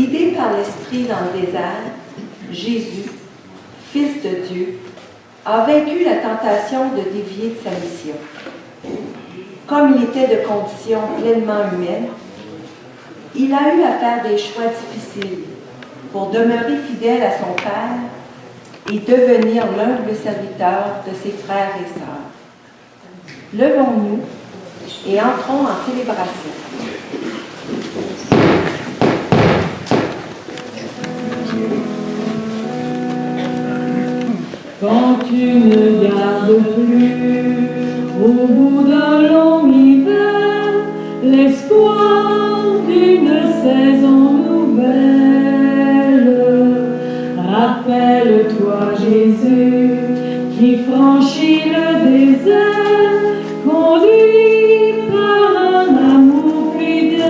Guidé par l'Esprit dans le désert, Jésus, Fils de Dieu, a vaincu la tentation de dévier de sa mission. Comme il était de condition pleinement humaine, il a eu à faire des choix difficiles pour demeurer fidèle à son Père et devenir l'humble serviteur de ses frères et sœurs. Levons-nous et entrons en célébration. Quand tu ne gardes plus au bout d'un long hiver l'espoir d'une saison nouvelle, rappelle-toi Jésus qui franchit le désert, conduit par un amour fidèle,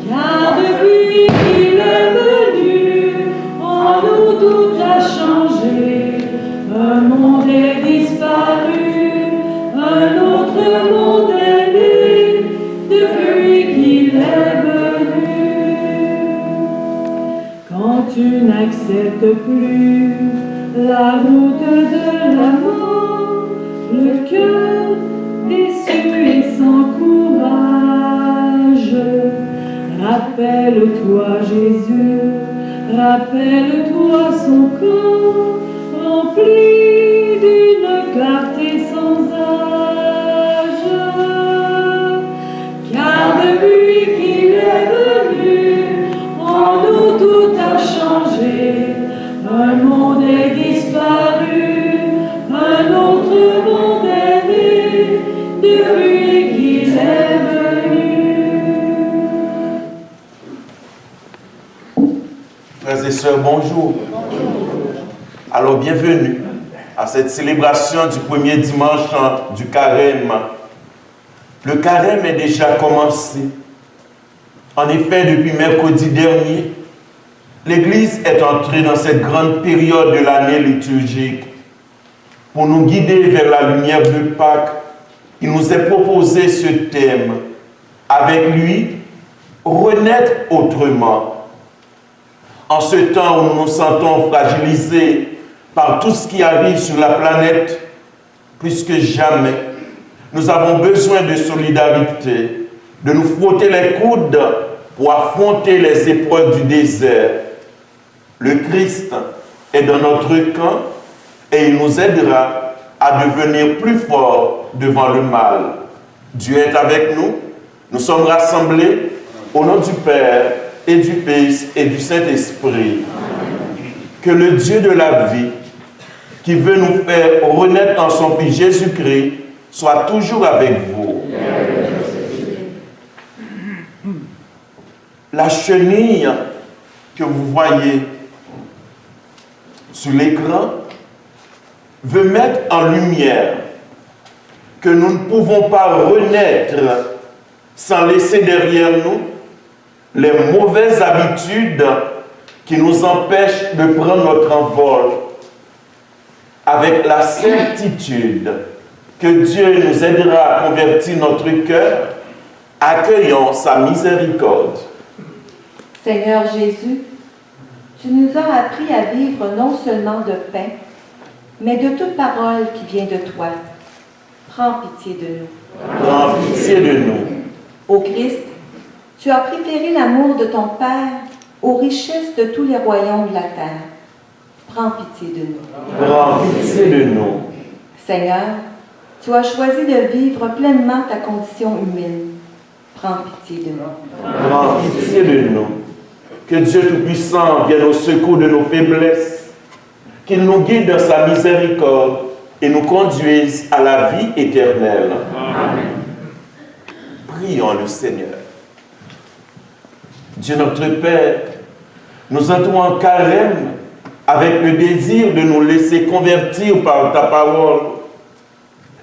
car depuis qu'il est venu, en nous tout a changé. Un monde est disparu, un autre monde est né, depuis qu'il est venu. Quand tu n'acceptes plus la route de l'amour, le cœur déçu et sans courage, rappelle-toi Jésus, rappelle-toi son corps rempli d'une clarté sans âge, car depuis qu'il est venu, en nous tout a changé. Un monde est disparu, un autre monde est né, depuis qu'il est venu. Frères et sœurs, bonjour. Alors, bienvenue à cette célébration du premier dimanche du carême. Le carême est déjà commencé. En effet, depuis mercredi dernier, l'Église est entrée dans cette grande période de l'année liturgique. Pour nous guider vers la lumière de Pâques, il nous est proposé ce thème. Avec lui, renaître autrement. En ce temps où nous nous sentons fragilisés par tout ce qui arrive sur la planète, plus que jamais, nous avons besoin de solidarité, de nous frotter les coudes pour affronter les épreuves du désert. Le Christ est dans notre camp et il nous aidera à devenir plus forts devant le mal. Dieu est avec nous. Nous sommes rassemblés au nom du Père et du Fils et du Saint-Esprit. Que le Dieu de la vie, qui veut nous faire renaître en son Fils Jésus-Christ, soit toujours avec vous. La chenille que vous voyez sur l'écran veut mettre en lumière que nous ne pouvons pas renaître sans laisser derrière nous les mauvaises habitudes qui nous empêchent de prendre notre envol, avec la certitude que Dieu nous aidera à convertir notre cœur, accueillant sa miséricorde. Seigneur Jésus, tu nous as appris à vivre non seulement de pain, mais de toute parole qui vient de toi. Prends pitié de nous. Prends pitié de nous. Ô Christ, tu as préféré l'amour de ton Père aux richesses de tous les royaumes de la terre. Prends pitié de nous. Prends pitié de nous. Seigneur, tu as choisi de vivre pleinement ta condition humaine. Prends pitié de nous. Prends pitié de nous. Que Dieu Tout-Puissant vienne au secours de nos faiblesses, qu'il nous guide dans sa miséricorde et nous conduise à la vie éternelle. Amen. Prions le Seigneur. Dieu notre Père, nous entrons en carême avec le désir de nous laisser convertir par ta parole.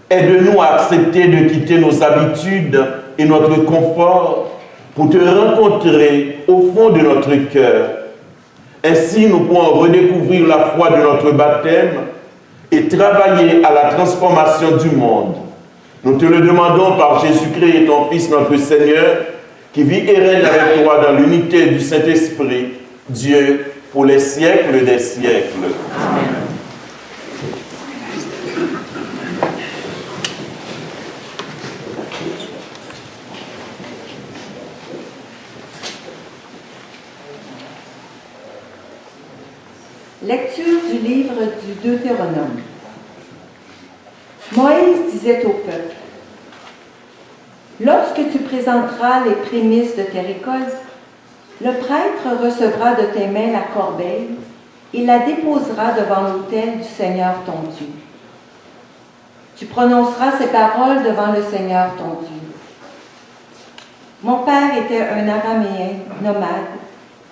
Aide-nous à accepter de quitter nos habitudes et notre confort pour te rencontrer au fond de notre cœur. Ainsi, nous pourrons redécouvrir la foi de notre baptême et travailler à la transformation du monde. Nous te le demandons par Jésus-Christ, ton Fils, notre Seigneur, qui vit et règne avec toi dans l'unité du Saint-Esprit, Dieu, pour les siècles des siècles. Amen. Lecture du livre du Deutéronome. Moïse disait au peuple, « Lorsque tu présenteras les prémices de tes récoltes, le prêtre recevra de tes mains la corbeille et la déposera devant l'autel du Seigneur ton Dieu. Tu prononceras ces paroles devant le Seigneur ton Dieu. Mon père était un Araméen nomade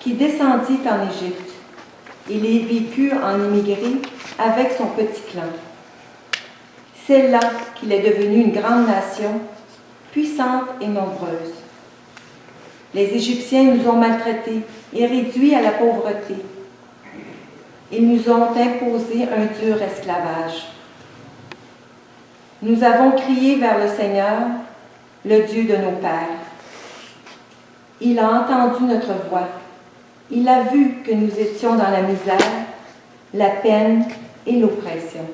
qui descendit en Égypte. Il y vécut en immigré avec son petit clan. C'est là qu'il est devenu une grande nation, puissante et nombreuse. Les Égyptiens nous ont maltraités et réduits à la pauvreté. Ils nous ont imposé un dur esclavage. Nous avons crié vers le Seigneur, le Dieu de nos pères. Il a entendu notre voix. Il a vu que nous étions dans la misère, la peine et l'oppression.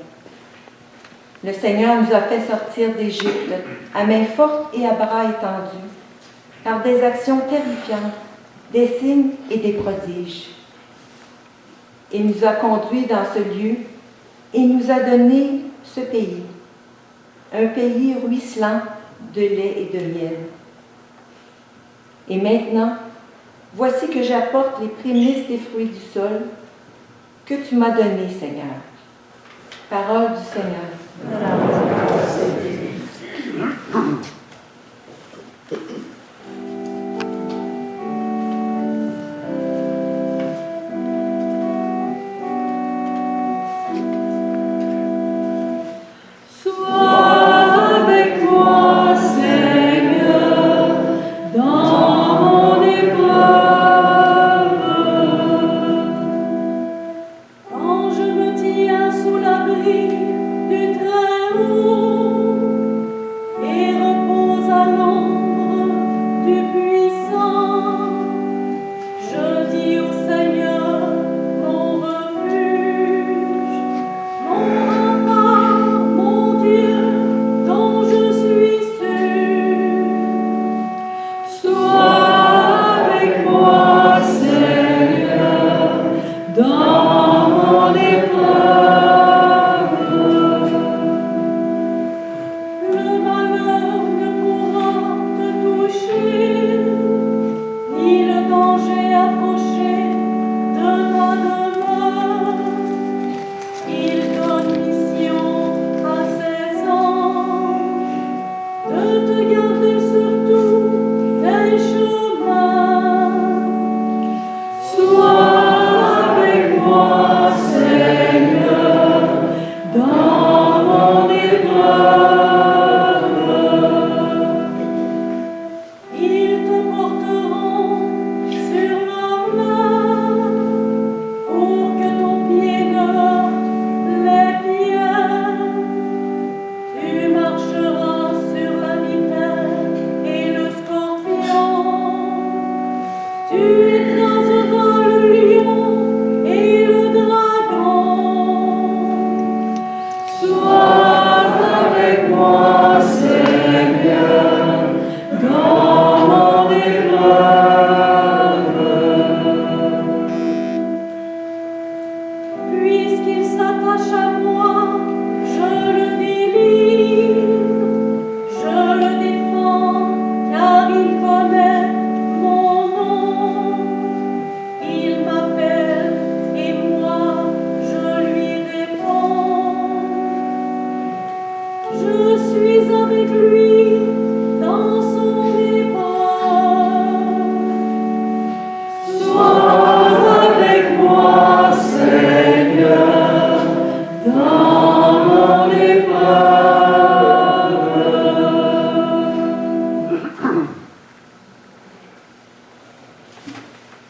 Le Seigneur nous a fait sortir d'Égypte à main forte et à bras étendus, par des actions terrifiantes, des signes et des prodiges. Il nous a conduits dans ce lieu et nous a donné ce pays, un pays ruisselant de lait et de miel. Et maintenant, voici que j'apporte les prémices des fruits du sol que tu m'as donnés, Seigneur. Parole du Seigneur.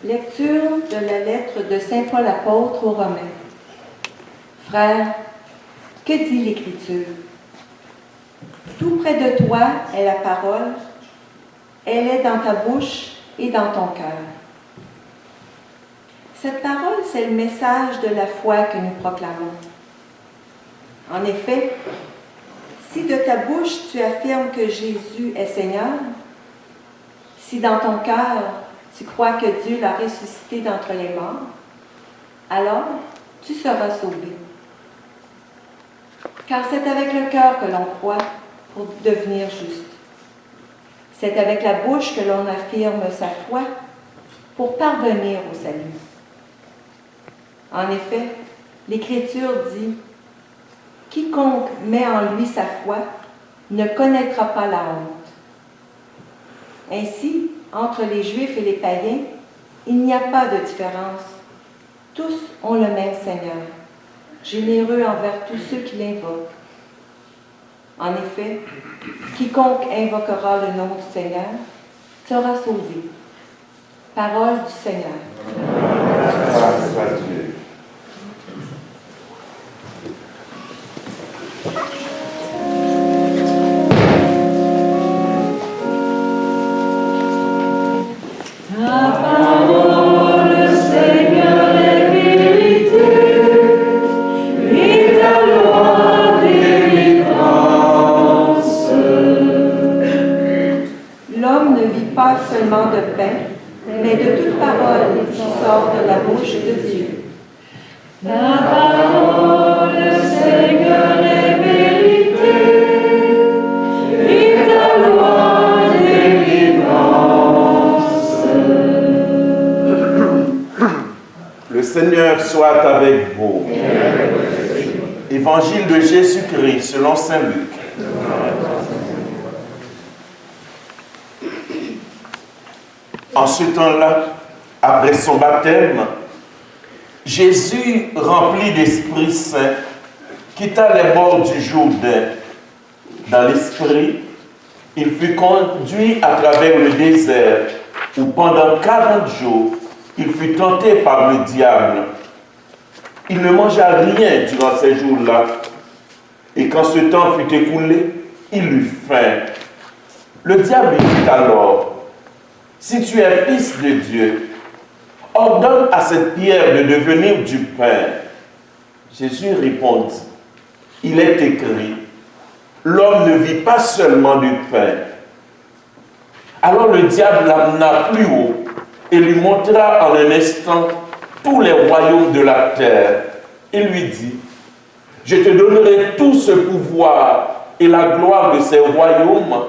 Lecture de la lettre de saint Paul apôtre aux Romains. Frères, que dit l'Écriture? Tout près de toi est la parole, elle est dans ta bouche et dans ton cœur. Cette parole, c'est le message de la foi que nous proclamons. En effet, si de ta bouche tu affirmes que Jésus est Seigneur, si dans ton cœur tu crois que Dieu l'a ressuscité d'entre les morts, alors tu seras sauvé. Car c'est avec le cœur que l'on croit pour devenir juste. C'est avec la bouche que l'on affirme sa foi pour parvenir au salut. En effet, l'Écriture dit « Quiconque met en lui sa foi ne connaîtra pas la honte. » Ainsi, entre les Juifs et les païens, il n'y a pas de différence. Tous ont le même Seigneur, généreux envers tous ceux qui l'invoquent. En effet, quiconque invoquera le nom du Seigneur sera sauvé. Parole du Seigneur. Grâce à Dieu. Ta parole, Seigneur, est vérité, et ta loi délivrance. L'homme ne vit pas seulement de pain, mais de toute parole qui sort de la bouche de Dieu. Ta parole, Seigneur, est vérité, et ta loi délivrance. Le Seigneur soit avec vous. Évangile de Jésus-Christ selon saint Luc. En ce temps-là, après son baptême, Jésus, rempli d'Esprit Saint, quitta les bords du Jourdain. Dans l'Esprit, il fut conduit à travers le désert, où pendant 40 jours, il fut tenté par le diable. Il ne mangea rien durant ces jours-là, et quand ce temps fut écoulé, il eut faim. Le diable lui dit alors, « Si tu es fils de Dieu, ordonne à cette pierre de devenir du pain. » Jésus répondit, « Il est écrit, l'homme ne vit pas seulement du pain. » Alors le diable l'amena plus haut et lui montra en un instant tous les royaumes de la terre. Il lui dit, « Je te donnerai tout ce pouvoir et la gloire de ces royaumes,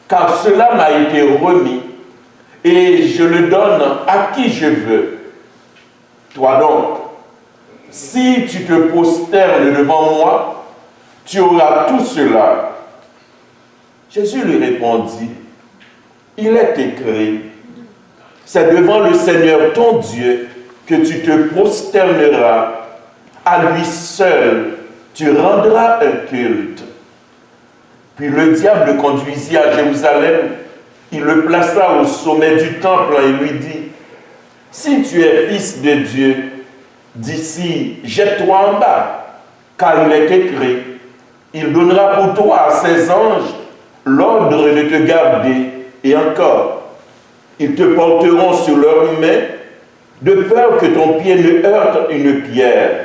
car cela m'a été remis, et je le donne à qui je veux. Toi donc, si tu te prosternes devant moi, tu auras tout cela. » Jésus lui répondit, « Il est écrit, c'est devant le Seigneur ton Dieu que tu te prosterneras, à lui seul tu rendras un culte. » Puis le diable le conduisit à Jérusalem. Il le plaça au sommet du temple et lui dit, « Si tu es fils de Dieu, d'ici, jette-toi en bas, car il est écrit, il donnera pour toi à ses anges l'ordre de te garder, et encore, ils te porteront sur leurs mains, de peur que ton pied ne heurte une pierre. »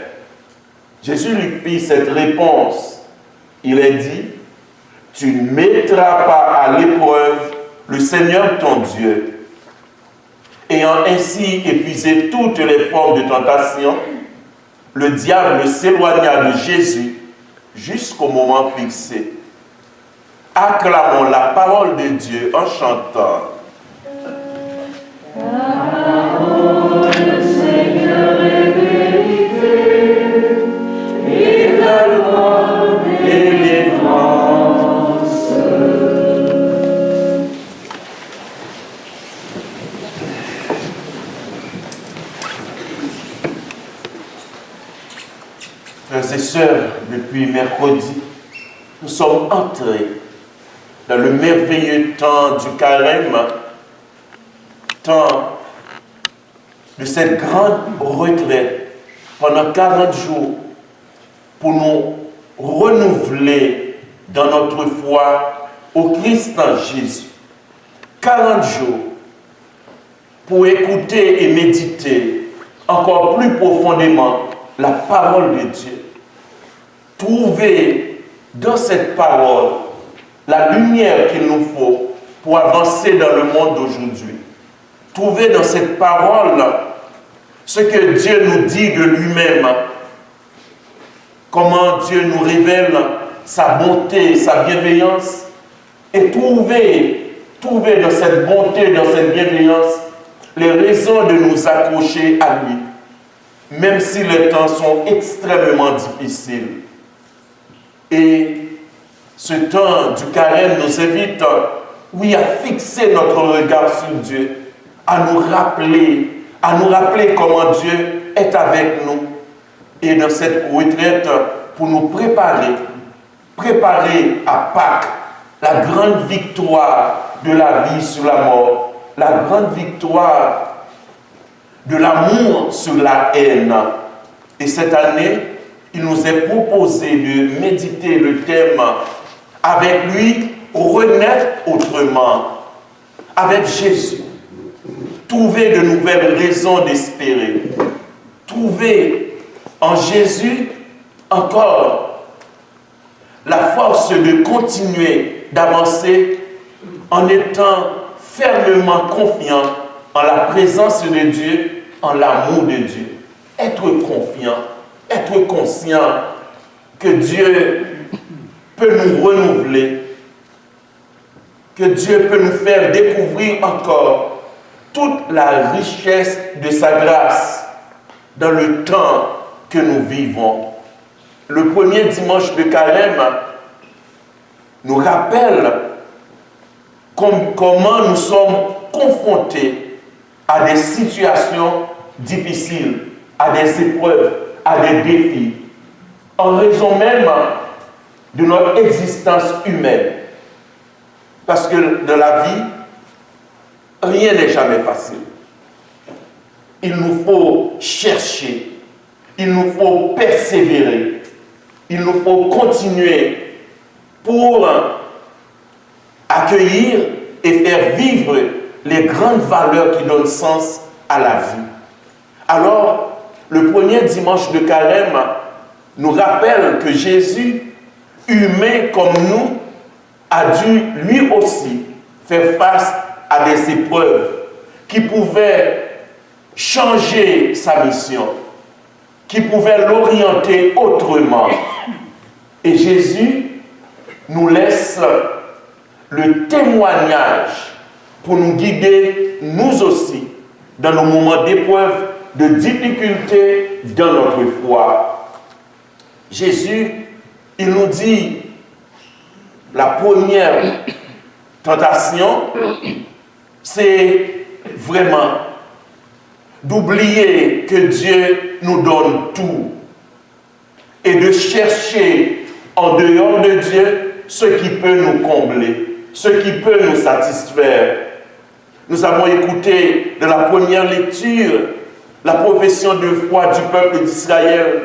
Jésus lui fit cette réponse. Il est dit, « Tu ne mettras pas à l'épreuve le Seigneur ton Dieu. » Ayant ainsi épuisé toutes les formes de tentation, le diable s'éloigna de Jésus jusqu'au moment fixé. Acclamons la parole de Dieu en chantant. Ta parole, Seigneur, est vérité, et ta loi délivrance. Frères et sœurs, depuis mercredi, nous sommes entrés dans le merveilleux temps du carême, temps de cette grande retraite pendant 40 jours pour nous renouveler dans notre foi au Christ en Jésus. 40 jours pour écouter et méditer encore plus profondément la parole de Dieu. Trouver dans cette parole la lumière qu'il nous faut pour avancer dans le monde d'aujourd'hui. Trouver dans cette parole ce que Dieu nous dit de lui-même, comment Dieu nous révèle sa bonté, sa bienveillance, et trouver dans cette bonté, dans cette bienveillance, les raisons de nous accrocher à lui, même si les temps sont extrêmement difficiles. Et ce temps du carême nous invite, oui, à fixer notre regard sur Dieu, à nous rappeler comment Dieu est avec nous. Et dans cette retraite, pour nous préparer à Pâques, la grande victoire de la vie sur la mort, la grande victoire de l'amour sur la haine. Et cette année, il nous est proposé de méditer le thème « Avec lui, renaître autrement ». Avec Jésus, trouver de nouvelles raisons d'espérer. Trouver en Jésus encore la force de continuer d'avancer en étant fermement confiant en la présence de Dieu, en l'amour de Dieu. Être confiant, être conscient que Dieu peut nous renouveler, que Dieu peut nous faire découvrir encore toute la richesse de sa grâce dans le temps que nous vivons. Le premier dimanche de carême nous rappelle comment nous sommes confrontés à des situations difficiles, à des épreuves, à des défis, en raison même de notre existence humaine. Parce que dans la vie, rien n'est jamais facile. Il nous faut chercher, il nous faut persévérer, il nous faut continuer pour accueillir et faire vivre les grandes valeurs qui donnent sens à la vie. Alors, le premier dimanche de carême nous rappelle que Jésus, humain comme nous, a dû lui aussi faire face à des épreuves qui pouvaient changer sa mission, qui pouvaient l'orienter autrement. Et Jésus nous laisse le témoignage pour nous guider, nous aussi, dans nos moments d'épreuve, de difficulté dans notre foi. Jésus, il nous dit, la première tentation, c'est vraiment d'oublier que Dieu nous donne tout et de chercher en dehors de Dieu ce qui peut nous combler, ce qui peut nous satisfaire. Nous avons écouté de la première lecture la profession de foi du peuple d'Israël,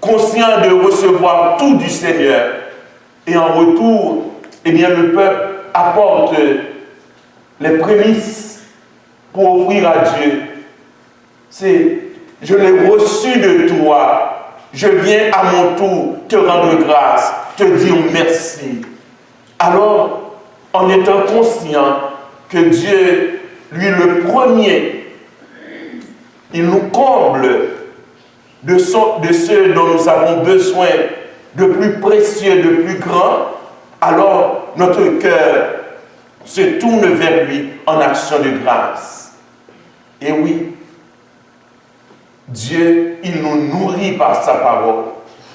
conscient de recevoir tout du Seigneur. Et en retour, eh bien, le peuple apporte les prémices pour offrir à Dieu. C'est « Je l'ai reçu de toi, je viens à mon tour te rendre grâce, te dire merci. » Alors, en étant conscient que Dieu, lui le premier, il nous comble de ce dont nous avons besoin, de plus précieux, de plus grand, alors notre cœur se tourne vers lui en action de grâce. Et oui, Dieu, il nous nourrit par sa parole.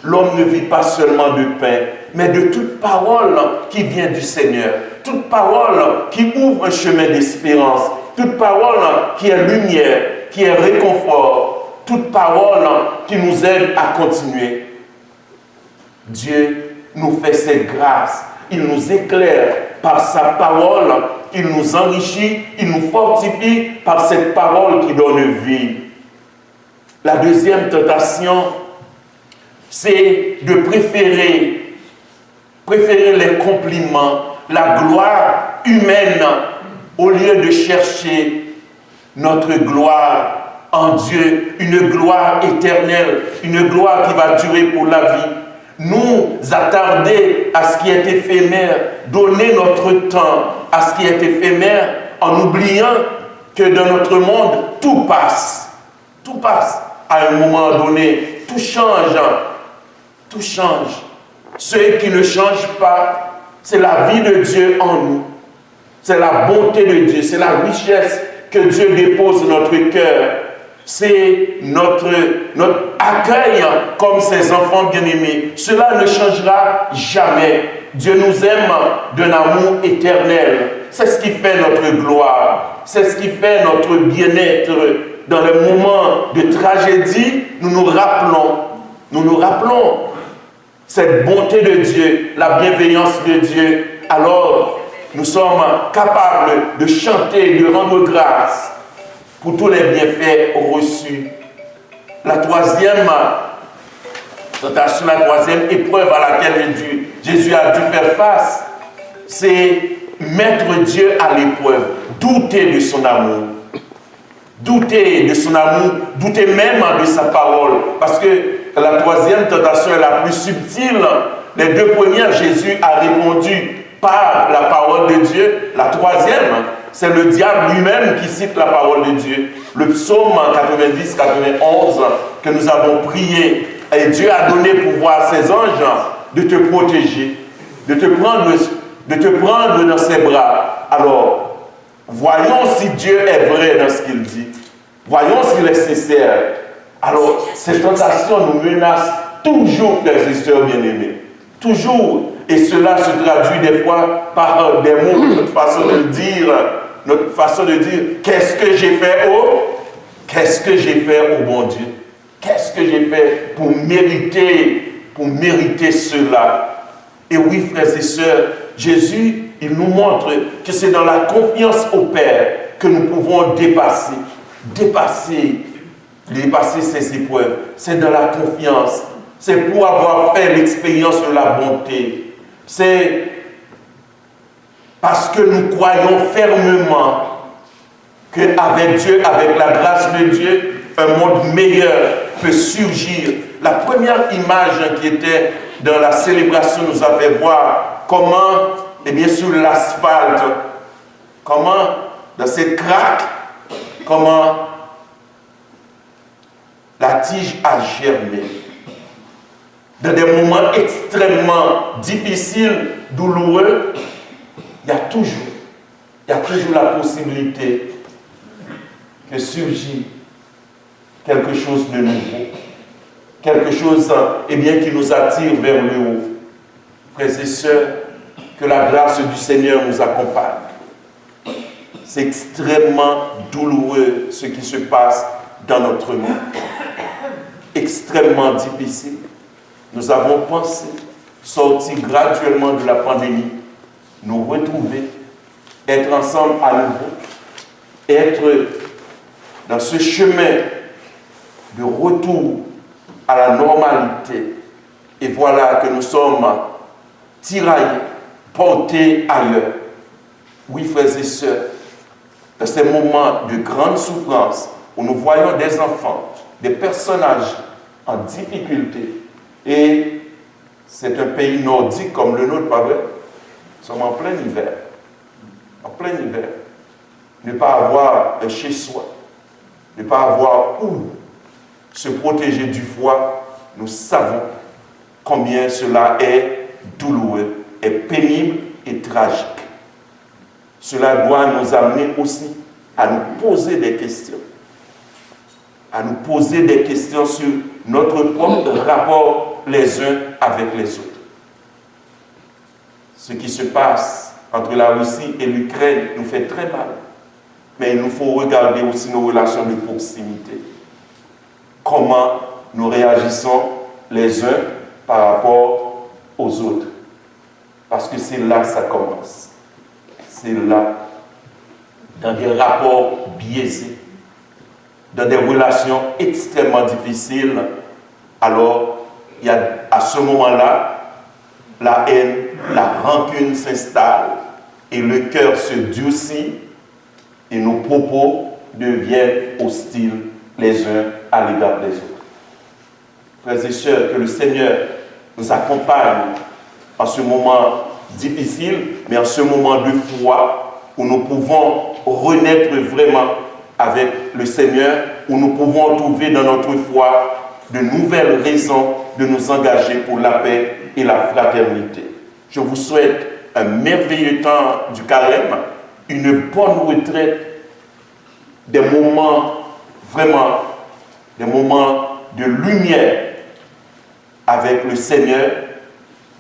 L'homme ne vit pas seulement de pain, mais de toute parole qui vient du Seigneur, toute parole qui ouvre un chemin d'espérance, toute parole qui est lumière, qui est réconfort, toute parole qui nous aide à continuer. Dieu nous fait cette grâce, il nous éclaire par sa parole, il nous enrichit, il nous fortifie par cette parole qui donne vie. La deuxième tentation, c'est de préférer les compliments, la gloire humaine au lieu de chercher notre gloire en Dieu, une gloire éternelle, une gloire qui va durer pour la vie, nous attarder à ce qui est éphémère, donner notre temps à ce qui est éphémère, en oubliant que dans notre monde, tout passe. Tout passe. À un moment donné, tout change. Tout change. Ce qui ne change pas, c'est la vie de Dieu en nous. C'est la bonté de Dieu, c'est la richesse que Dieu dépose dans notre cœur. C'est notre accueil comme ses enfants bien-aimés. Cela ne changera jamais. Dieu nous aime d'un amour éternel. C'est ce qui fait notre gloire. C'est ce qui fait notre bien-être. Dans les moments de tragédie, nous nous rappelons cette bonté de Dieu, la bienveillance de Dieu. Alors, nous sommes capables de chanter, de rendre grâce pour tous les bienfaits reçus. La troisième tentation, la troisième épreuve à laquelle Jésus a dû faire face, c'est mettre Dieu à l'épreuve, douter de son amour. Douter de son amour, douter même de sa parole. Parce que la troisième tentation est la plus subtile. Les deux premières, Jésus a répondu par la parole de Dieu. La troisième, c'est le diable lui-même qui cite la parole de Dieu. Le psaume 90-91 que nous avons prié. Et Dieu a donné pouvoir à ses anges de te protéger, de te prendre dans ses bras. Alors, voyons si Dieu est vrai dans ce qu'il dit. Voyons s'il est sincère. Alors, ces tentations nous menacent toujours, frères et sœurs bien-aimés. Toujours. Et cela se traduit des fois par des mots, notre façon de dire. Notre façon de dire, qu'est-ce que j'ai fait, qu'est-ce que j'ai fait au bon Dieu? Qu'est-ce que j'ai fait pour mériter cela? Et oui, frères et sœurs, Jésus, il nous montre que c'est dans la confiance au Père que nous pouvons dépasser ces épreuves. C'est dans la confiance. C'est pour avoir fait l'expérience de la bonté. C'est parce que nous croyons fermement qu'avec Dieu, avec la grâce de Dieu, un monde meilleur peut surgir. La première image qui était dans la célébration nous a fait voir comment, et bien sur l'asphalte, comment dans ces craques, comment la tige a germé. Dans des moments extrêmement difficiles, douloureux, il y a toujours la possibilité que surgit quelque chose de nouveau. Quelque chose qui nous attire vers le haut. Frères et sœurs, que la grâce du Seigneur nous accompagne. C'est extrêmement douloureux ce qui se passe dans notre monde. Extrêmement difficile. Nous avons pensé sortir graduellement de la pandémie, nous retrouver, être ensemble à nouveau, être dans ce chemin de retour à la normalité. Et voilà que nous sommes tiraillés, portés ailleurs. Oui, frères et sœurs, dans ces moments de grande souffrance, où nous voyons des enfants, des personnages en difficulté, et c'est un pays nordique comme le nôtre, pas vrai? Nous sommes en plein hiver. En plein hiver. Ne pas avoir un chez-soi, ne pas avoir où se protéger du froid, nous savons combien cela est douloureux, est pénible et tragique. Cela doit nous amener aussi à nous poser des questions. À nous poser des questions sur notre propre rapport les uns avec les autres. Ce qui se passe entre la Russie et l'Ukraine nous fait très mal. Mais il nous faut regarder aussi nos relations de proximité. Comment nous réagissons les uns par rapport aux autres. Parce que c'est là que ça commence. C'est là, dans des rapports biaisés, dans des relations extrêmement difficiles, alors il y a à ce moment-là, la haine, la rancune s'installe et le cœur se durcit et nos propos deviennent hostiles les uns à l'égard des autres. Frères et sœurs, que le Seigneur nous accompagne en ce moment difficile, mais en ce moment de foi où nous pouvons renaître vraiment avec le Seigneur, où nous pouvons trouver dans notre foi de nouvelles raisons de nous engager pour la paix et la fraternité. Je vous souhaite un merveilleux temps du carême, une bonne retraite, des moments vraiment, des moments de lumière avec le Seigneur,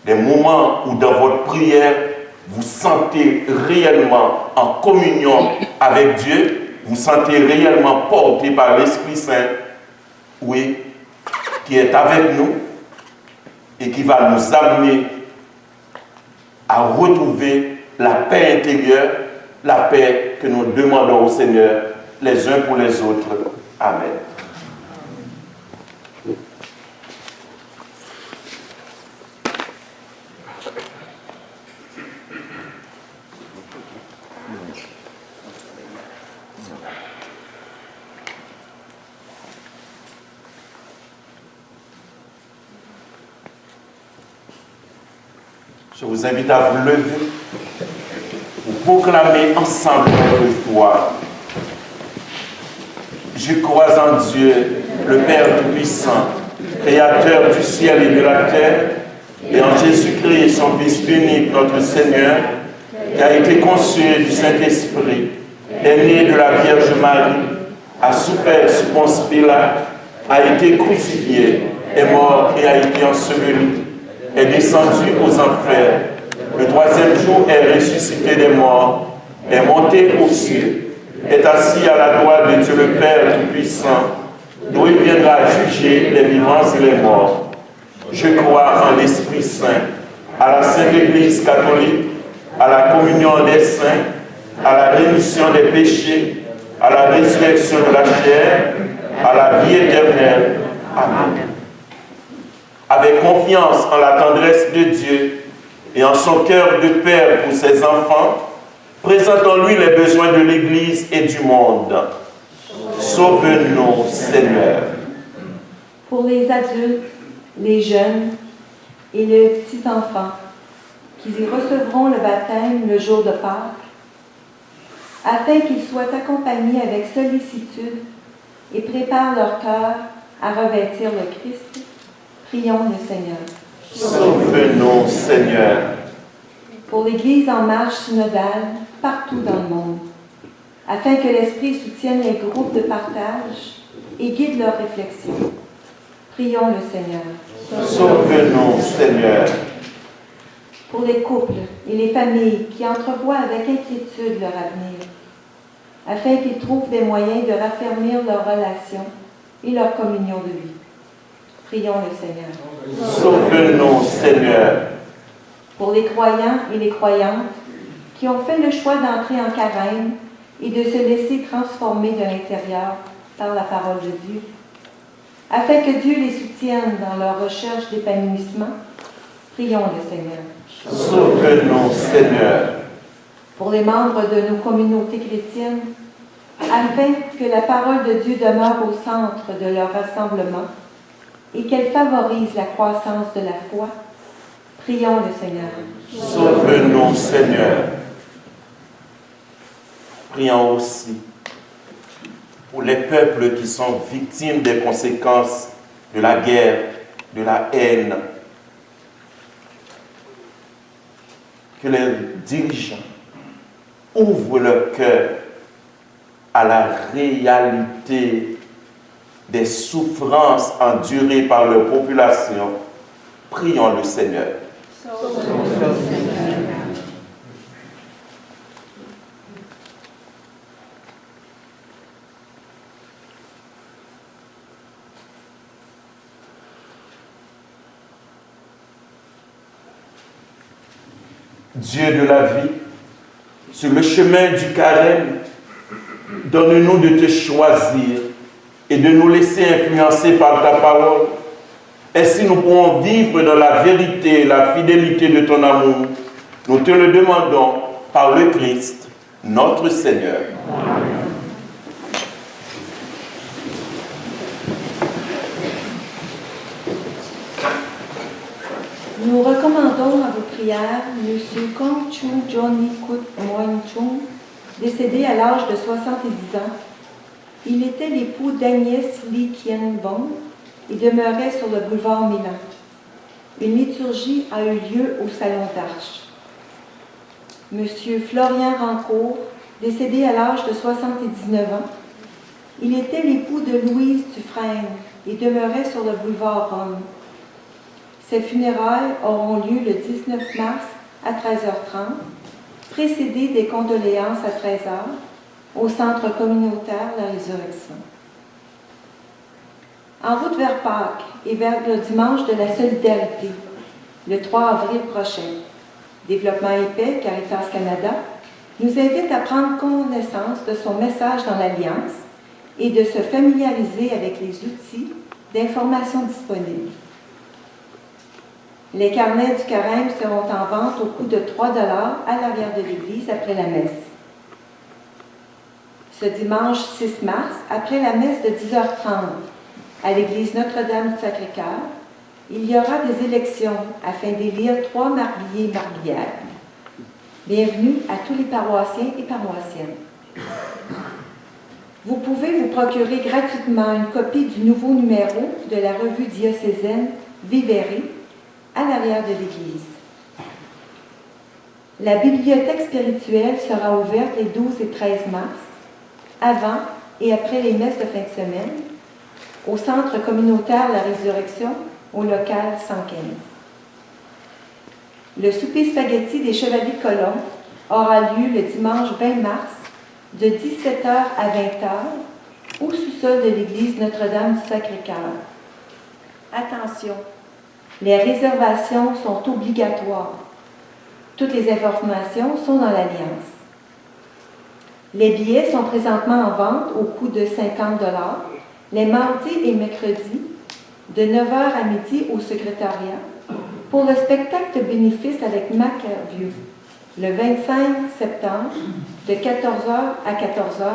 des moments où dans votre prière, vous sentez réellement en communion avec Dieu, vous sentez réellement porté par l'Esprit Saint, oui, qui est avec nous et qui va nous amener à retrouver la paix intérieure, la paix que nous demandons au Seigneur les uns pour les autres. Amen. Je vous invite à vous lever pour proclamer ensemble notre foi. Je crois en Dieu, le Père Tout-Puissant, Créateur du ciel et de la terre, et en Jésus-Christ, son Fils unique, notre Seigneur, qui a été conçu du Saint-Esprit, est né de la Vierge Marie, a souffert sous Ponce Pilate, a été crucifié, est mort et a été enseveli, est descendu aux enfers. Le troisième jour est ressuscité des morts, est monté aux cieux, est assis à la droite de Dieu le Père Tout-Puissant, d'où il viendra juger les vivants et les morts. Je crois en l'Esprit Saint, à la Sainte Église catholique, à la communion des saints, à la rémission des péchés, à la résurrection de la chair, à la vie éternelle. Amen. Avec confiance en la tendresse de Dieu et en son cœur de Père pour ses enfants, présentons-lui les besoins de l'Église et du monde. Sauve-nous, Seigneur. Pour les adultes, les jeunes et les petits-enfants qui y recevront le baptême le jour de Pâques, afin qu'ils soient accompagnés avec sollicitude et préparent leur cœur à revêtir le Christ, prions le Seigneur. Sauve-nous, Seigneur. Pour l'Église en marche synodale partout dans le monde, afin que l'Esprit soutienne les groupes de partage et guide leurs réflexions. Prions le Seigneur. Sauve-nous, Seigneur. Pour les couples et les familles qui entrevoient avec inquiétude leur avenir, afin qu'ils trouvent des moyens de raffermir leurs relations et leur communion de vie. Prions le Seigneur. Sauve-nous, Seigneur. Pour les croyants et les croyantes qui ont fait le choix d'entrer en carême et de se laisser transformer de l'intérieur par la parole de Dieu, afin que Dieu les soutienne dans leur recherche d'épanouissement, prions le Seigneur. Sauve-nous, Seigneur. Pour les membres de nos communautés chrétiennes, afin que la parole de Dieu demeure au centre de leur rassemblement et qu'elle favorise la croissance de la foi, prions le Seigneur. Sauve-nous, Seigneur. Prions aussi pour les peuples qui sont victimes des conséquences de la guerre, de la haine. Que les dirigeants ouvrent leur cœur à la réalité des souffrances endurées par leur population. Prions le Seigneur. Dieu de la vie, sur le chemin du carême, donne-nous de te choisir et de nous laisser influencer par ta parole. Ainsi nous pourrons vivre dans la vérité et la fidélité de ton amour. Nous te le demandons par le Christ, notre Seigneur. Nous recommandons à vos prières M. Kong Chu Johnny Kut Moing Chung, décédé à l'âge de 70 ans. Il était l'époux d'Agnès Lee Kien Vong et demeurait sur le boulevard Milan. Une liturgie a eu lieu au Salon d'Arche. M. Florian Rancourt, décédé à l'âge de 79 ans. Il était l'époux de Louise Dufresne et demeurait sur le boulevard Rome. Ces funérailles auront lieu le 19 mars à 13h30, précédées des condoléances à 13h au centre communautaire La Résurrection. En route vers Pâques et vers le dimanche de la solidarité, le 3 avril prochain, Développement et Paix, Caritas Canada, nous invite à prendre connaissance de son message dans l'Alliance et de se familiariser avec les outils d'information disponibles. Les carnets du carême seront en vente au coût de 3 $ à l'arrière de l'église après la messe. Ce dimanche 6 mars, après la messe de 10h30 à l'église Notre-Dame du Sacré-Cœur, il y aura des élections afin d'élire 3 marguilliers et marguillières. Bienvenue à tous les paroissiens et paroissiennes. Vous pouvez vous procurer gratuitement une copie du nouveau numéro de la revue diocésaine Vivere à l'arrière de l'église. La bibliothèque spirituelle sera ouverte les 12 et 13 mars, avant et après les messes de fin de semaine, au centre communautaire La Résurrection, au local 115. Le souper spaghetti des Chevaliers de Colomb aura lieu le dimanche 20 mars de 17h à 20h au sous-sol de l'église Notre-Dame du Sacré-Cœur. Attention, les réservations sont obligatoires. Toutes les informations sont dans l'Alliance. Les billets sont présentement en vente au coût de 50 $ les mardis et mercredis de 9h à midi au secrétariat pour le spectacle de bénéfice avec Macaview le 25 septembre de 14h à 14h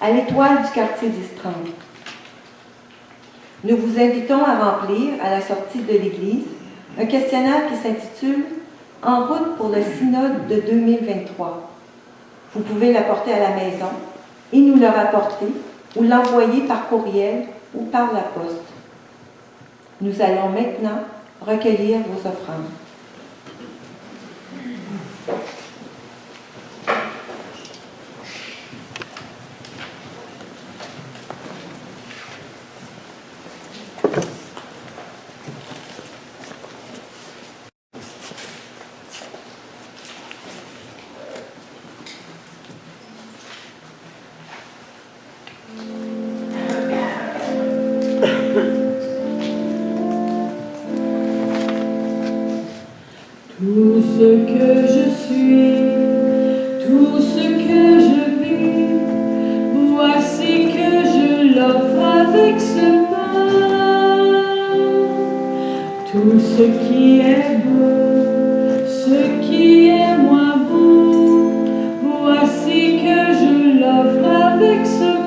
à l'Étoile du quartier d'Istran. Nous vous invitons à remplir, à la sortie de l'Église, un questionnaire qui s'intitule « En route pour le synode de 2023 ». Vous pouvez l'apporter à la maison et nous le rapporter ou l'envoyer par courriel ou par la poste. Nous allons maintenant recueillir vos offrandes. Tout ce que je suis, tout ce que je vis, voici que je l'offre avec ce pain. Tout ce qui est beau, ce qui est moins beau, voici que je l'offre avec ce pain.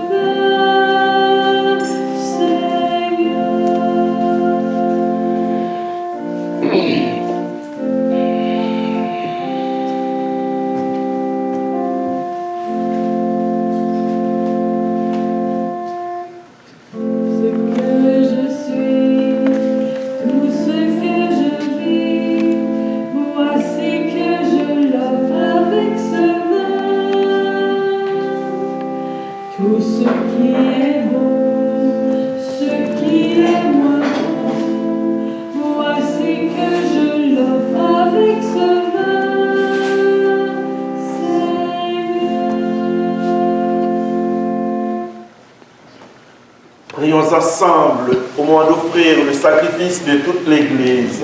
Prions ensemble au moment d'offrir le sacrifice de toute l'Église.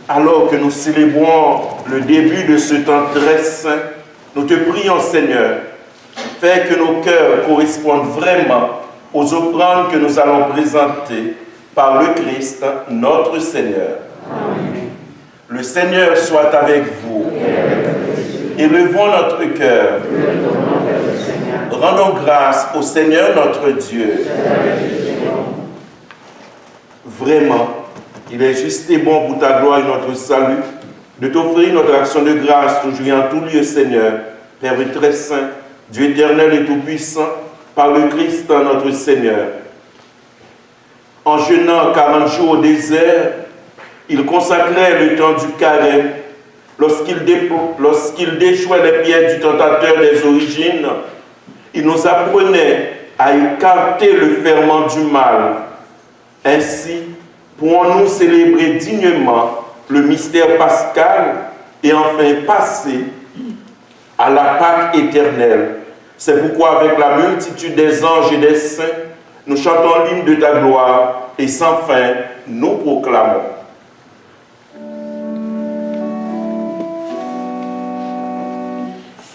Alors que nous célébrons le début de ce temps très saint, nous te prions, Seigneur, fais que nos cœurs correspondent vraiment aux offrandes que nous allons présenter par le Christ, notre Seigneur. Amen. Le Seigneur soit avec vous. Élevons notre cœur. Rendons grâce au Seigneur notre Dieu. Vraiment, il est juste et bon pour ta gloire et notre salut de t'offrir notre action de grâce toujours et en tout lieu, Seigneur, Père très saint, Dieu éternel et tout-puissant, par le Christ notre Seigneur. En jeûnant 40 jours au désert, il consacrait le temps du carême. Lorsqu'il déjouait les pièges du tentateur des origines, il nous apprenait à écarter le ferment du mal. Ainsi, pourrons-nous célébrer dignement le mystère pascal et enfin passer à la Pâque éternelle. C'est pourquoi avec la multitude des anges et des saints, nous chantons l'hymne de ta gloire et sans fin, nous proclamons.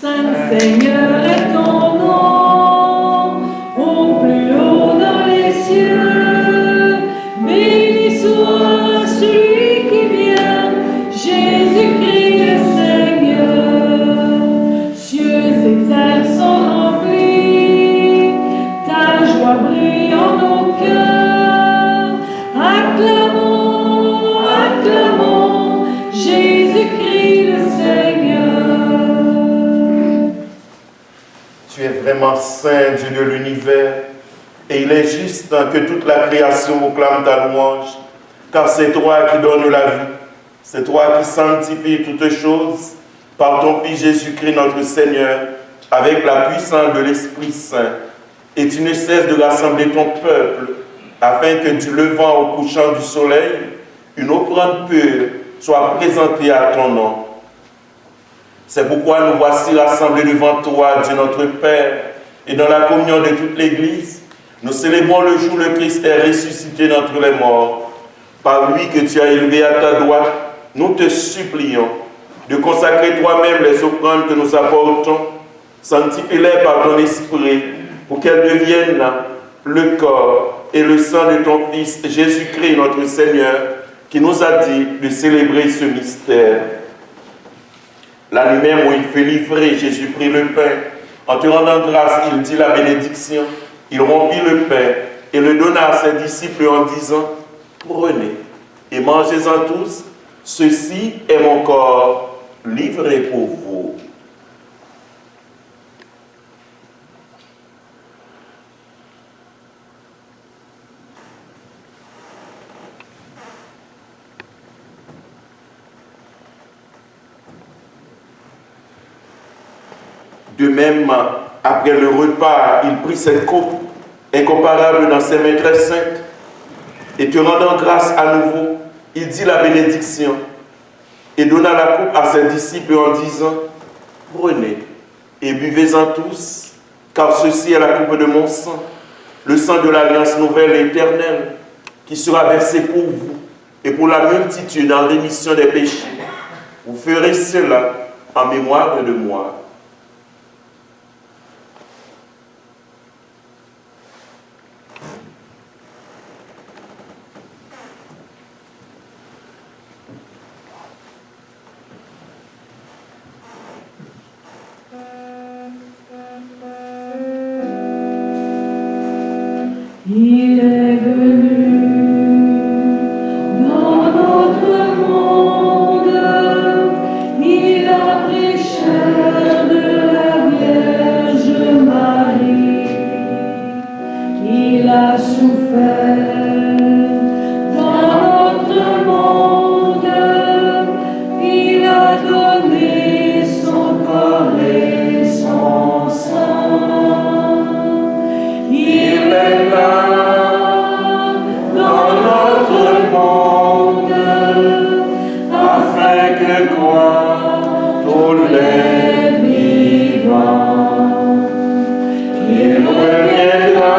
Saint Seigneur est ton nom, au plus haut dans les cieux. Béni soit celui qui vient, Jésus-Christ le Seigneur. Cieux et terre sont remplis, ta joie brille en nos cœurs. Acclamons, acclamons, Jésus-Christ le Seigneur. Tu es vraiment saint, Dieu de l'univers, et il est juste que toute la création proclame ta louange, car c'est toi qui donnes la vie, c'est toi qui sanctifies toutes choses par ton Fils Jésus-Christ notre Seigneur, avec la puissance de l'Esprit Saint. Et tu ne cesses de rassembler ton peuple, afin que du levant au couchant du soleil, une offrande pure soit présentée à ton nom. C'est pourquoi nous voici rassemblés devant toi, Dieu notre Père, et dans la communion de toute l'Église, nous célébrons le jour où le Christ est ressuscité d'entre les morts. Par lui que tu as élevé à ta droite, nous te supplions de consacrer toi-même les offrandes que nous apportons, sanctifie-les par ton esprit, pour qu'elles deviennent le corps et le sang de ton Fils Jésus-Christ notre Seigneur, qui nous a dit de célébrer ce mystère. La nuit même où il fut livré, Jésus prit le pain. En te rendant grâce, il dit la bénédiction. Il rompit le pain et le donna à ses disciples en disant, « Prenez et mangez-en tous, ceci est mon corps livré pour vous. » De même, après le repas, il prit cette coupe, incomparable dans ses mains très saintes, et te rendant grâce à nouveau, il dit la bénédiction, et donna la coupe à ses disciples en disant, « Prenez et buvez-en tous, car ceci est la coupe de mon sang, le sang de l'alliance nouvelle et éternelle, qui sera versé pour vous et pour la multitude en rémission des péchés. Vous ferez cela en mémoire de moi. » Il est venu dans notre monde, il a pris chair de la Vierge Marie, il a souffert dans notre monde, il a donné son corps et son sang. Il est là dans notre monde, afin que croient tous les vivants. Il reviendra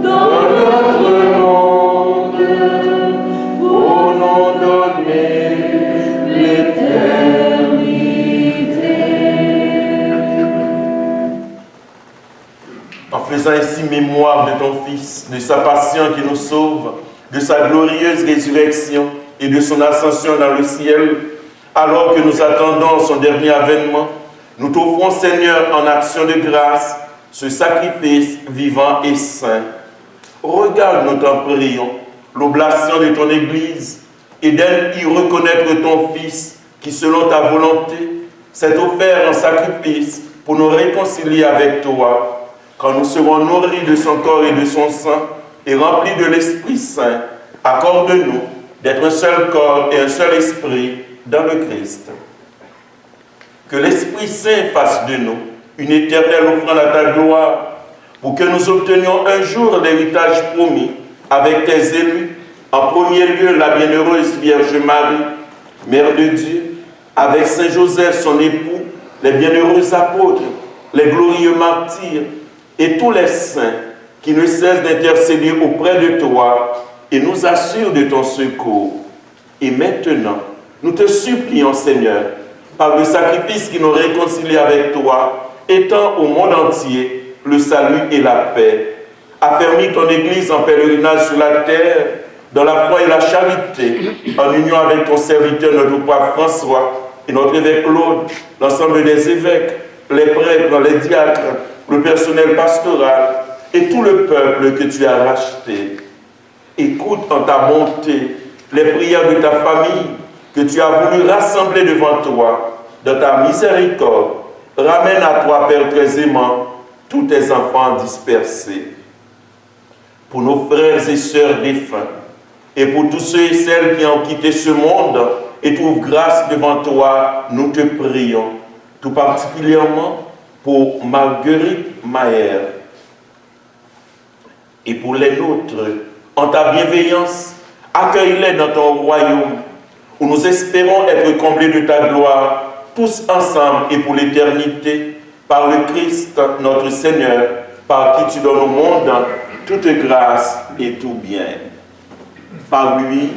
dans notre monde pour nous donner l'éternité. En faisant ainsi mémoire de ton Fils, de sa passion qui nous sauve, de sa glorieuse résurrection, et de son ascension dans le ciel, alors que nous attendons son dernier avènement, nous t'offrons, Seigneur, en action de grâce, ce sacrifice vivant et saint. Regarde, nous t'en prions, l'oblation de ton Église, et d'aide y reconnaître ton Fils, qui, selon ta volonté, s'est offert en sacrifice pour nous réconcilier avec toi. Quand nous serons nourris de son corps et de son sang, et remplis de l'Esprit Saint, accorde-nous d'être un seul corps et un seul esprit dans le Christ. Que l'Esprit Saint fasse de nous une éternelle offrande à ta gloire, pour que nous obtenions un jour l'héritage promis avec tes élus, en premier lieu la bienheureuse Vierge Marie, Mère de Dieu, avec Saint Joseph, son époux, les bienheureux apôtres, les glorieux martyrs et tous les saints qui ne cessent d'intercéder auprès de toi et nous assurent de ton secours. Et maintenant, nous te supplions, Seigneur, par le sacrifice qui nous réconcilie avec toi, étends au monde entier le salut et la paix. Affermis ton Église en pèlerinage sur la terre, dans la foi et la charité, en union avec ton serviteur, notre pape François, et notre évêque Claude, l'ensemble des évêques, les prêtres, les diacres, le personnel pastoral et tout le peuple que tu as racheté. Écoute en ta bonté les prières de ta famille que tu as voulu rassembler devant toi. Dans ta miséricorde, ramène à toi, Père très aimant, tous tes enfants dispersés. Pour nos frères et sœurs défunts, et pour tous ceux et celles qui ont quitté ce monde et trouvent grâce devant toi, nous te prions, tout particulièrement pour Marguerite Maher et pour les nôtres. En ta bienveillance, accueille-les dans ton royaume, où nous espérons être comblés de ta gloire, tous ensemble et pour l'éternité, par le Christ notre Seigneur, par qui tu donnes au monde toute grâce et tout bien. Par lui,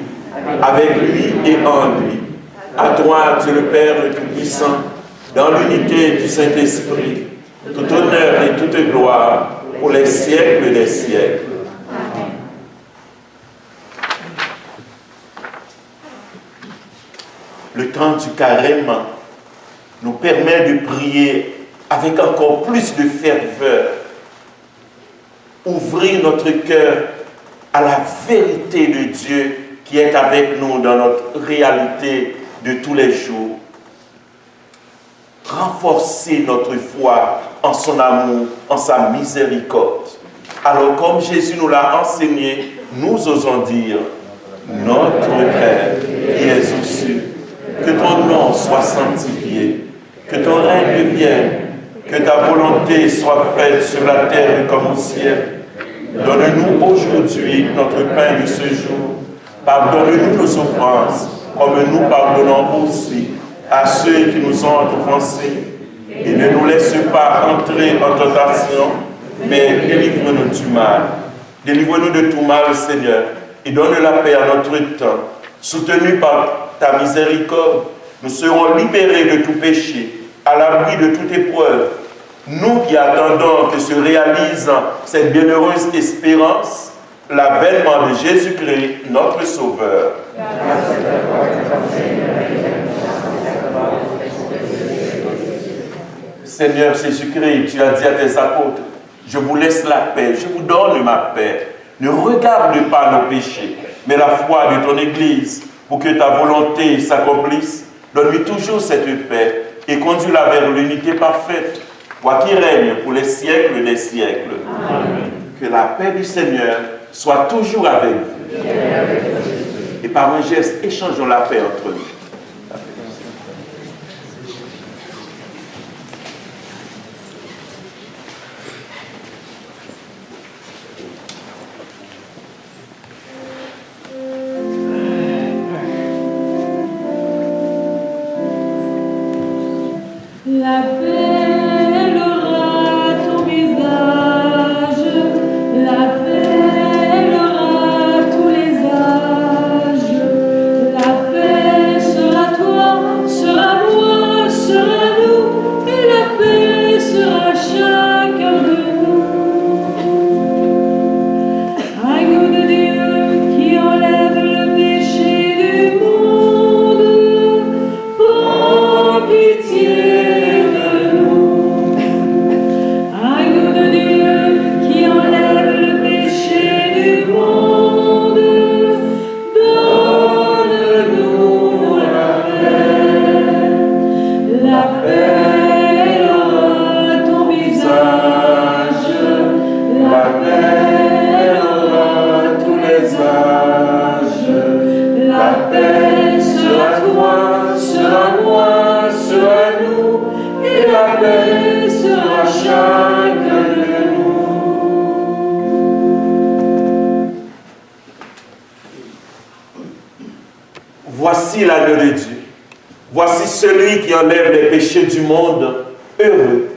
avec lui et en lui, à toi, Dieu le Père Tout-Puissant, dans l'unité du Saint-Esprit, tout honneur et toute gloire pour les siècles des siècles. Amen. Le temps du carême nous permet de prier avec encore plus de ferveur, ouvrir notre cœur à la vérité de Dieu qui est avec nous dans notre réalité de tous les jours. Renforcer notre foi en son amour, en sa miséricorde. Alors, comme Jésus nous l'a enseigné, nous osons dire, notre Père qui es aux cieux, que ton nom soit sanctifié, que ton règne vienne, que ta volonté soit faite sur la terre comme au ciel. Donne-nous aujourd'hui notre pain de ce jour. Pardonne-nous nos offenses, comme nous pardonnons aussi à ceux qui nous ont offensés. Et ne nous laisse pas entrer en tentation, mais délivre-nous du mal. Délivre-nous de tout mal, Seigneur, et donne la paix à notre temps. Soutenus par ta miséricorde, nous serons libérés de tout péché, à l'abri de toute épreuve. Nous qui attendons que se réalise cette bienheureuse espérance, l'avènement de Jésus-Christ, notre Sauveur. Seigneur Jésus-Christ, tu as dit à tes apôtres, je vous laisse la paix, je vous donne ma paix. Ne regarde pas nos péchés, mais la foi de ton Église, pour que ta volonté s'accomplisse. Donne-lui toujours cette paix et conduis-la vers l'unité parfaite, toi qui règnes pour les siècles des siècles. Amen. Que la paix du Seigneur soit toujours avec vous. Et par un geste, échangeons la paix entre nous. La paix aura ton visage, la paix aura tous les âges, la paix Voici l'agneau de Dieu. Voici celui qui enlève les péchés du monde. Heureux,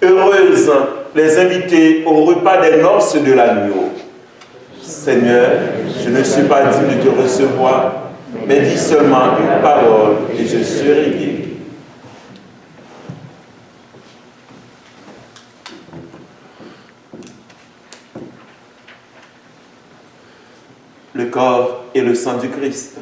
heureuses les invités au repas des noces de l'agneau. Seigneur, je ne suis pas digne de te recevoir, mais dis seulement une parole et je serai guéri. Le corps et le sang du Christ.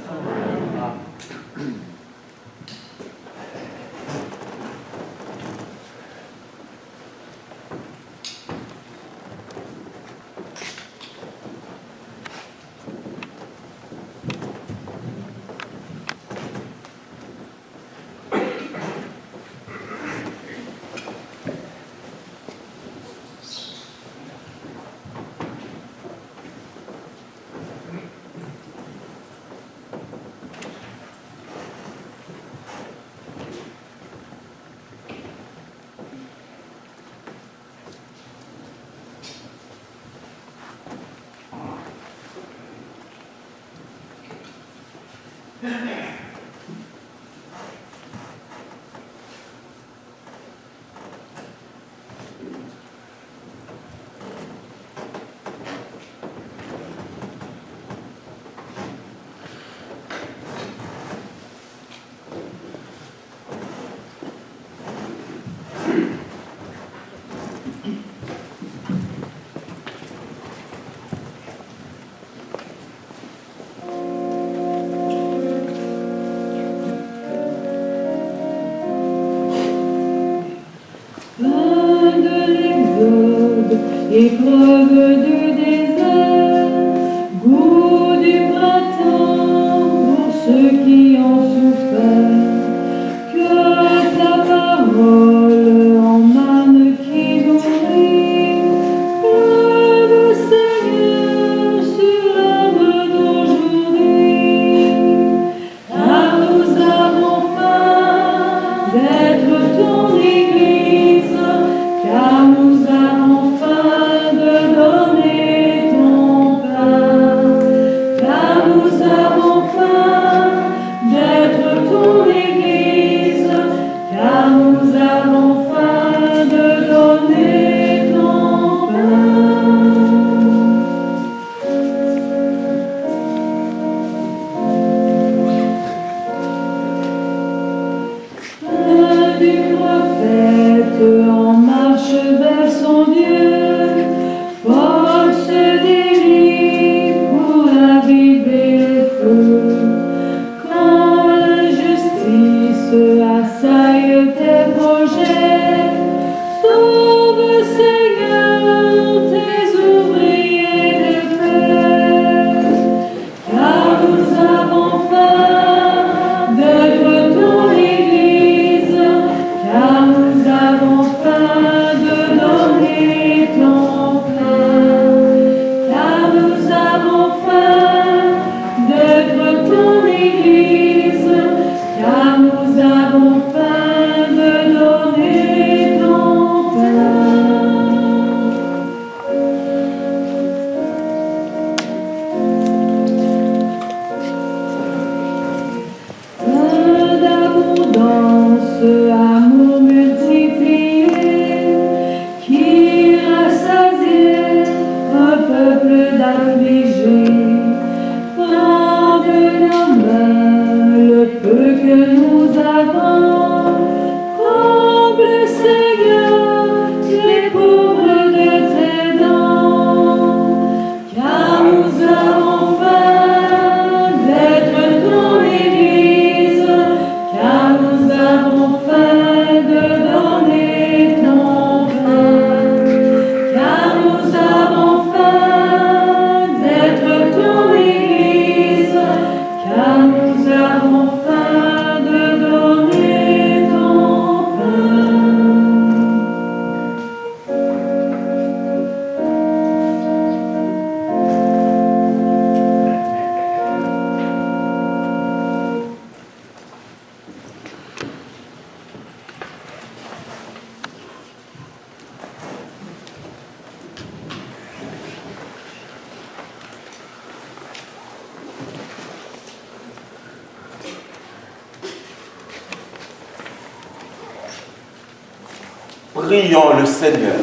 Prions le Seigneur.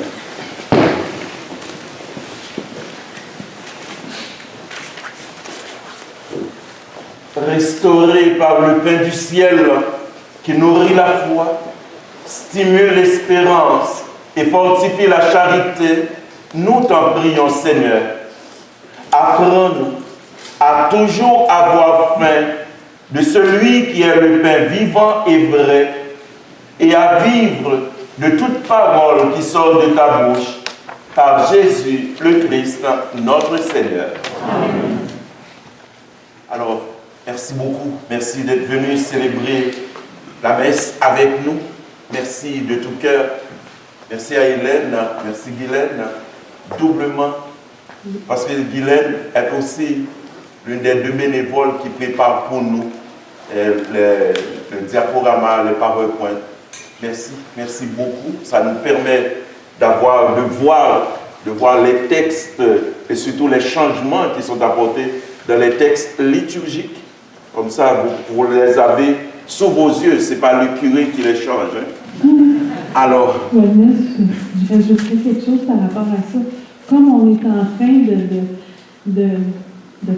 Restauré par le pain du ciel qui nourrit la foi, stimule l'espérance et fortifie la charité, nous t'en prions, Seigneur. Apprends-nous à toujours avoir faim de celui qui est le pain vivant et vrai, et à vivre de toute parole qui sort de ta bouche, par Jésus le Christ, notre Seigneur. Amen. Alors, merci beaucoup. Merci d'être venu célébrer la messe avec nous. Merci de tout cœur. Merci à Hélène. Merci Guylaine. Doublement. Parce que Guylaine est aussi l'une des deux bénévoles qui préparent pour nous le diaporama, le PowerPoint. Merci. Merci beaucoup. Ça nous permet de voir les textes et surtout les changements qui sont apportés dans les textes liturgiques. Comme ça, vous les avez sous vos yeux. Ce n'est pas le curé qui les change. Hein? Alors... Oui, je rajouterais quelque chose par rapport à ça. Comme on est en train de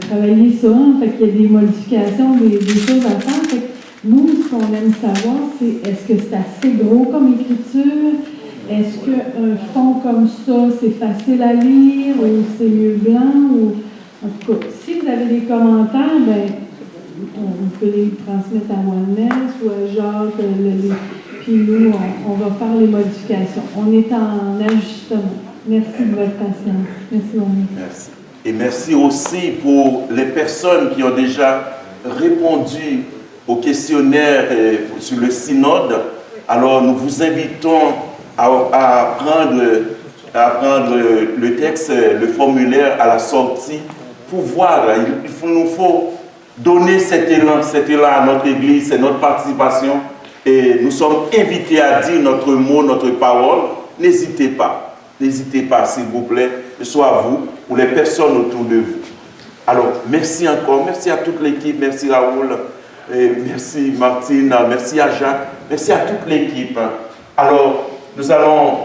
travailler ça, fait qu'il y a des modifications, des choses à faire. Fait que nous, ce qu'on aime savoir, c'est est-ce que c'est assez gros comme écriture? Est-ce qu'un fond comme ça, c'est facile à lire ou c'est mieux blanc? Ou... En tout cas, si vous avez des commentaires, ben, on peut les transmettre à Moine ou à Jacques, puis nous, on va faire les modifications. On est en ajustement. Merci de votre patience. Merci, Moine. Merci. Et merci aussi pour les personnes qui ont déjà répondu au questionnaire sur le synode. Alors, nous vous invitons à prendre le texte, le formulaire à la sortie pour voir. Il nous faut donner cet élan à notre Église, c'est notre participation. Et nous sommes invités à dire notre mot, notre parole. N'hésitez pas, s'il vous plaît, que ce soit vous ou les personnes autour de vous. Alors, merci encore, merci à toute l'équipe, merci Raoul, et merci Martine, merci à Jacques, merci à toute l'équipe. Alors, nous allons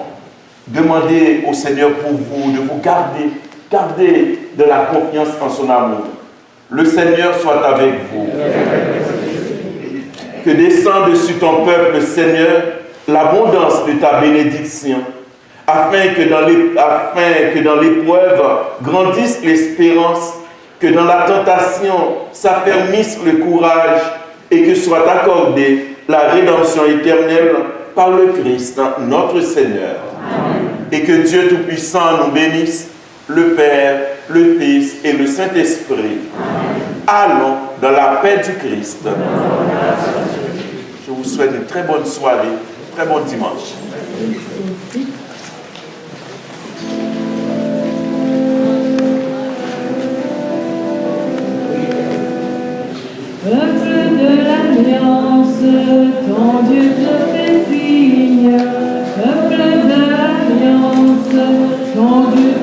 demander au Seigneur pour vous de vous garder de la confiance en son amour. Le Seigneur soit avec vous. Que descende sur ton peuple, Seigneur, l'abondance de ta bénédiction, afin que dans l'épreuve grandisse l'espérance, que dans la tentation s'affermisse le courage et que soit accordée la rédemption éternelle par le Christ, notre Seigneur. Amen. Et que Dieu Tout-Puissant nous bénisse, le Père, le Fils et le Saint-Esprit. Allons dans la paix du Christ. Je vous souhaite une très bonne soirée, très bon dimanche. Peuple de l'Alliance, ton Dieu te fait signe. Peuple de l'Alliance, ton Dieu